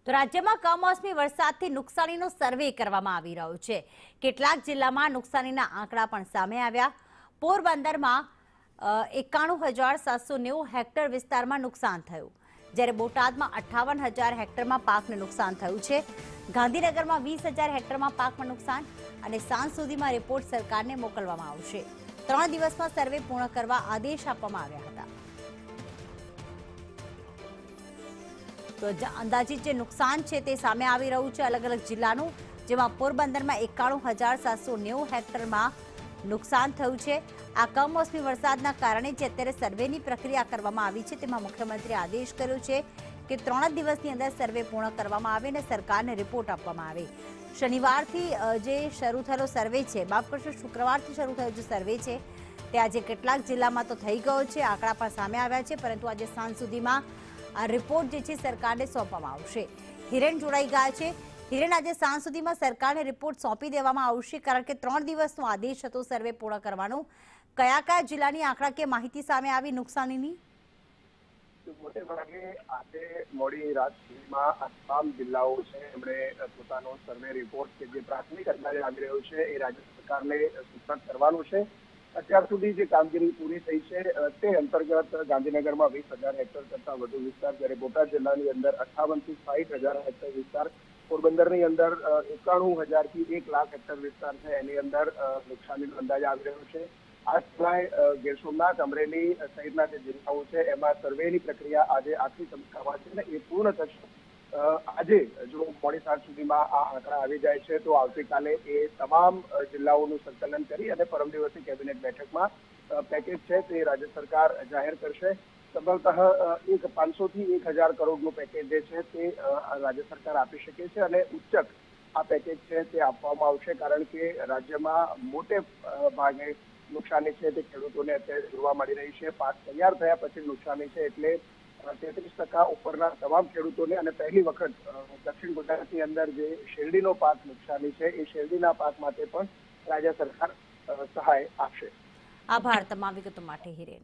તો રાજ્યમાં કમોસમી વરસાદથી નુકસાનીનો સર્વે કરવામાં આવી રહ્યો છે। કેટલાક જિલ્લામાં નુકસાનીના આંકડા પણ સામે આવ્યા। પોરબંદરમાં 91,790 હેક્ટર વિસ્તારમાં નુકસાન થયું, જ્યારે બોટાદમાં 58,000 હેક્ટરમાં પાકને નુકસાન થયું છે। ગાંધીનગરમાં 20,000 હેક્ટરમાં પાકમાં નુકસાન અને સાંજ સુધીમાં રિપોર્ટ સરકારને મોકલવામાં આવશે। 3 દિવસમાં સર્વે પૂર્ણ કરવા આદેશ આપવામાં આવ્યા હતા। તો અંદાજિત જે નુકસાન છે તે સામે આવી રહ્યું છે અલગ અલગ જિલ્લાનું, જેમાં પોરબંદરમાં 91,790 હેક્ટરમાં નુકસાન થયું છે। આ કમોસમી વરસાદના કારણે જે અત્યારે સર્વેની પ્રક્રિયા કરવામાં આવી છે તેમાં મુખ્યમંત્રીએ આદેશ કર્યો છે કે 3 દિવસની અંદર સર્વે પૂર્ણ કરવામાં આવે અને સરકારને રિપોર્ટ આપવામાં આવે। શનિવારથી જે શરૂ થયેલો સર્વે છે, માફ કરશો શુક્રવારથી શરૂ થયેલો જે સર્વે છે તે આજે કેટલાક જિલ્લામાં તો થઈ ગયો છે, આંકડા પણ સામે આવ્યા છે, પરંતુ આજે સાંજ સુધીમાં આ રિપોર્ટ જે છે સરકારને સોંપવામાં આવશે। હિરેન જોડાઈ ગયા છે। હિરેન, આજે સાંજ સુધીમાં સરકારને રિપોર્ટ સોંપી દેવામાં આવશે, કારણ કે 3 દિવસનો આદેશ હતો સર્વે પૂર્ણ કરવાનો। કયા કયા જિલ્લાની આંકડાકીય માહિતી સામે આવી નુકસાનીની? મોટે ભાગે આજે મોડી રાત સુધીમાં આ તમામ જિલ્લાઓ છે એમણે પોતાનો સર્વે રિપોર્ટ કે જે પ્રાથમિક અંદાજે આવી રહ્યો છે એ રાજ્ય સરકારને સૂચન કરવાનું છે। અત્યાર સુધી જે કામગીરી પૂરી થઈ છે તે અંતર્ગત ગાંધીનગરમાં 20,000 હેક્ટર કરતા વધુ વિસ્તાર, જ્યારે બોટાદ જિલ્લાની અંદર 58,000 થી 60,000 હેક્ટર વિસ્તાર, પોરબંદરની અંદર 91,000 થી 1 લાખ હેક્ટર વિસ્તાર છે એની અંદર નુકસાનીનો અંદાજ આવી રહ્યો છે। આ સિવાય ગીર સોમનાથ, અમરેલી સહિતના જે જિલ્લાઓ છે એમાં સર્વેની પ્રક્રિયા આજે આખરી તબક્કામાં છે ને એ પૂર્ણ થશે। આજે જો મોડી સાંજ સુધીમાં આ આંકડા આવી જાય છે તો આવતીકાલે એ તમામ જિલ્લાઓનું સંકલન કરી અને પરમ દિવસે કેબિનેટ બેઠકમાં પેકેજ છે તે રાજ્ય સરકાર જાહેર કરશે। સંભવતઃ 500 થી 1,000 કરોડનું પેકેજ જે છે તે રાજ્ય સરકાર આપી શકે છે અને ઉચ્ચક આ પેકેજ છે તે આપવામાં આવશે, કારણ કે રાજ્યમાં મોટે ભાગે નુકસાની છે તે ખેડૂતોને અત્યારે જોવા મળી રહી છે। પાક તૈયાર થયા પછી નુકસાની છે એટલે 33% ઉપરના તમામ ખેડૂતોને અને પહેલી વખત દક્ષિણ ગુજરાતની અંદર જે શેરડીનો પાક નુકસાની છે એ શેરડીના પાક માટે પણ રાજ્ય સરકાર સહાય આપશે। આભાર તમામ વિગતો માટે હિરેન।